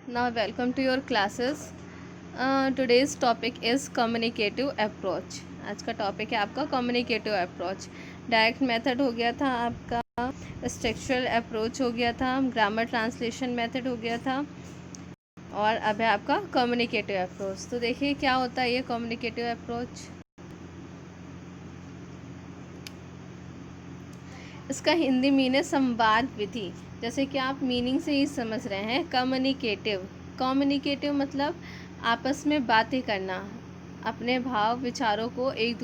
Now, welcome to your classes. Today's topic is communicative approach. आज का topic है आपका कम्युनिकेटिव अप्रोच. डायरेक्ट मेथड हो गया था आपका, स्ट्रक्चरल अप्रोच हो गया था, ग्रामर ट्रांसलेशन मेथड हो गया था, और अब है आपका कम्युनिकेटिव अप्रोच. तो देखिए क्या होता है ये कम्युनिकेटिव अप्रोच. इसका हिंदी मीन है संवाद विधि. जैसे कि आप मीनिंग से ही समझ रहे हैं. कम्युनिकेटिव मतलब आपस में बातें करना, अपने भाव विचारों को एक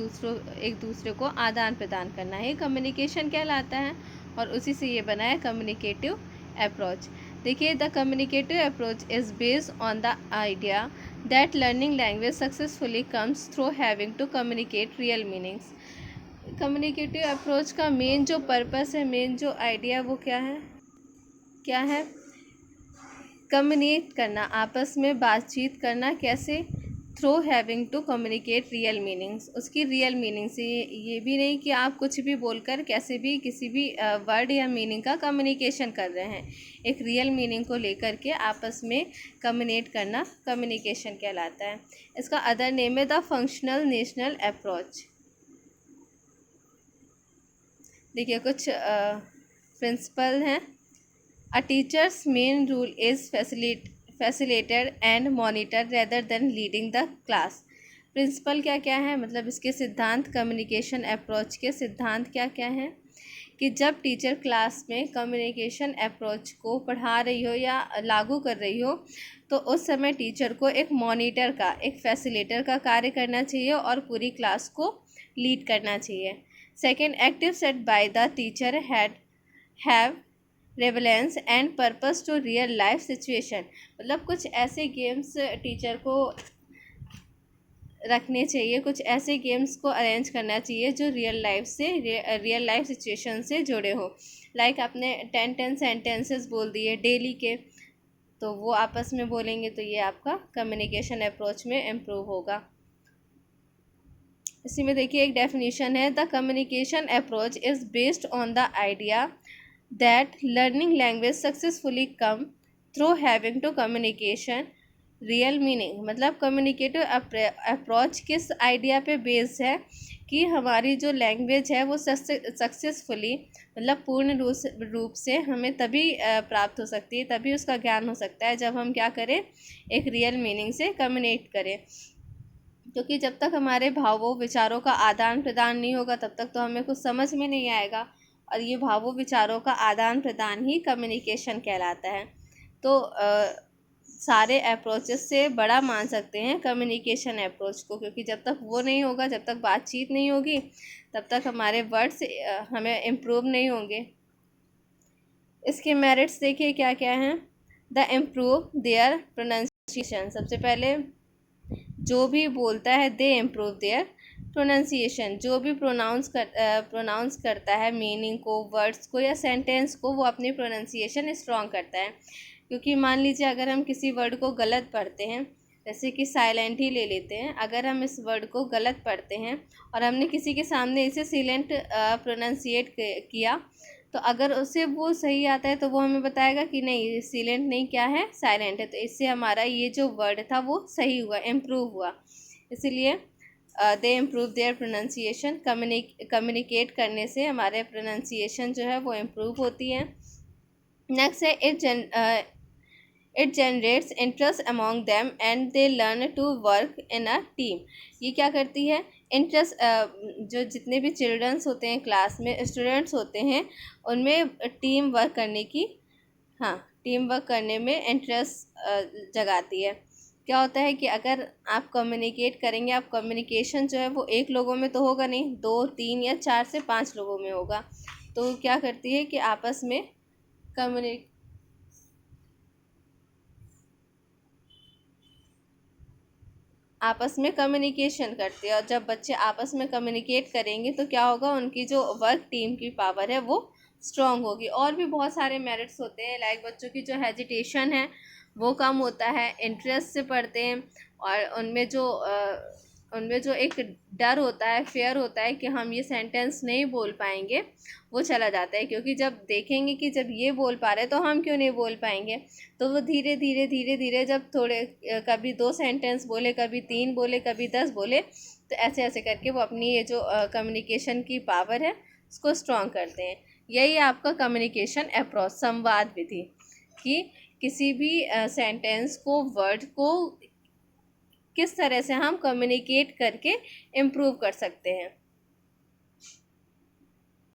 दूसरे को आदान प्रदान करना है, कम्युनिकेशन कहलाता है. और उसी से ये बना है कम्युनिकेटिव अप्रोच. देखिए, the communicative approach is based on the idea that learning language successfully comes through having to communicate real meanings. Communicative approach का मेन जो पर्पस है, मेन जो आइडिया, वो क्या है? कम्युनिकेट करना, आपस में बातचीत करना. कैसे? Through having to communicate real meanings. उसकी रियल मीनिंग से ये भी नहीं कि आप कुछ भी बोलकर कैसे भी किसी भी वर्ड या मीनिंग का कम्युनिकेशन कर रहे हैं. एक रियल मीनिंग को लेकर के आपस में कम्युनिकेट करना कम्युनिकेशन कहलाता है. इसका अदर नेम है द फंक्शनल नेशनल अप्रोच. देखिए कुछ प्रिंसिपल हैं. A teacher's main role is facilitator and monitor rather than leading the class. Principle क्या क्या है, मतलब इसके सिद्धांत, कम्युनिकेशन अप्रोच के सिद्धांत क्या क्या हैं. कि जब टीचर क्लास में कम्युनिकेशन अप्रोच को पढ़ा रही हो या लागू कर रही हो, तो उस समय टीचर को एक मॉनिटर का, एक फैसिलिटेटर का कार्य करना चाहिए और पूरी क्लास को लीड करना चाहिए. Second, active set by the teacher have relevance and purpose to real life situation. मतलब कुछ ऐसे गेम्स टीचर को रखने चाहिए, कुछ ऐसे गेम्स को अरेंज करना चाहिए जो रियल लाइफ सिचुएशन से जुड़े हो. लाइक आपने 10 सेंटेंसेस बोल दिए डेली के, तो वो आपस में बोलेंगे, तो ये आपका कम्युनिकेशन अप्रोच में इम्प्रूव होगा. इसी में देखिए एक डेफिनेशन है. The communication approach is based on the idea that learning language successfully come through having to communication real meaning. मतलब कम्युनिकेटिव अप्रोच किस आइडिया पे बेस्ड है कि हमारी जो लैंग्वेज है वो सक्सेसफुली, मतलब पूर्ण रूप से हमें तभी प्राप्त हो सकती है, तभी उसका ज्ञान हो सकता है जब हम क्या करें, एक रियल मीनिंग से कम्युनिकेट करें. क्योंकि जब तक हमारे भावों विचारों का आदान प्रदान नहीं होगा, तब तक तो हमें कुछ समझ में नहीं आएगा. और ये भावों विचारों का आदान प्रदान ही कम्युनिकेशन कहलाता है. तो सारे अप्रोचेस से बड़ा मान सकते हैं कम्युनिकेशन अप्रोच को, क्योंकि जब तक वो नहीं होगा, जब तक बातचीत नहीं होगी, तब तक हमारे वर्ड्स हमें इम्प्रूव नहीं होंगे. इसके मेरिट्स देखिए क्या क्या हैं. The improve their pronunciation. सबसे पहले जो भी बोलता है, दे इम्प्रूव देयर प्रोनाउंसिएशन. जो भी प्रोनाउंस करता है मीनिंग को, वर्ड्स को या सेंटेंस को, वो अपनी प्रोनाउंसिएशन स्ट्रॉन्ग करता है. क्योंकि मान लीजिए अगर हम किसी वर्ड को गलत पढ़ते हैं, जैसे कि साइलेंट ही ले लेते हैं, अगर हम इस वर्ड को गलत पढ़ते हैं और हमने किसी के सामने इसे साइलेंट प्रोनाउंसिएट किया, तो अगर उसे वो सही आता है तो वो हमें बताएगा कि नहीं, साइलेंट नहीं, क्या है, साइलेंट है. तो इससे हमारा ये जो वर्ड था वो सही हुआ, इम्प्रूव हुआ. इसीलिए दे इम्प्रूव देयर प्रोनाउंसिएशन. कम्युनिकेट करने से हमारे प्रोनाउंसिएशन जो है वो इम्प्रूव होती है. नेक्स्ट है it generates interest among them and they learn to work in a team. ये क्या करती है, इंटरेस्ट, जो जितने भी चिल्ड्रंस होते हैं क्लास में, स्टूडेंट्स होते हैं, उनमें टीम वर्क करने की, हाँ, टीम वर्क करने में इंटरेस्ट जगाती है. क्या होता है कि अगर आप कम्युनिकेट करेंगे, आप कम्युनिकेशन जो है वो एक लोगों में तो होगा नहीं, 2, 3 या 4 से 5 लोगों में होगा. तो क्या करती है कि आपस में कम्युनिक आपस में कम्युनिकेशन करते हैं. और जब बच्चे आपस में कम्युनिकेट करेंगे तो क्या होगा, उनकी जो वर्क टीम की पावर है वो स्ट्रांग होगी. और भी बहुत सारे मेरिट्स होते हैं. लाइक बच्चों की जो हेजिटेशन है वो कम होता है, इंटरेस्ट से पढ़ते हैं, और उनमें जो उनमें जो एक डर होता है, फेयर होता है कि हम ये सेंटेंस नहीं बोल पाएंगे, वो चला जाता है। क्योंकि जब देखेंगे कि जब ये बोल पा रहे तो हम क्यों नहीं बोल पाएंगे, तो वो धीरे धीरे धीरे धीरे जब थोड़े कभी 2 सेंटेंस बोले, कभी 3 बोले, कभी 10 बोले, तो ऐसे ऐसे करके वो अपनी ये जो कम्युनिकेशन की पावर है उसको स्ट्रॉन्ग करते हैं। यही आपका कम्युनिकेशन अप्रोच, संवाद विधि, कि किसी भी सेंटेंस को, वर्ड को किस तरह से हम कम्युनिकेट करके इम्प्रूव कर सकते हैं।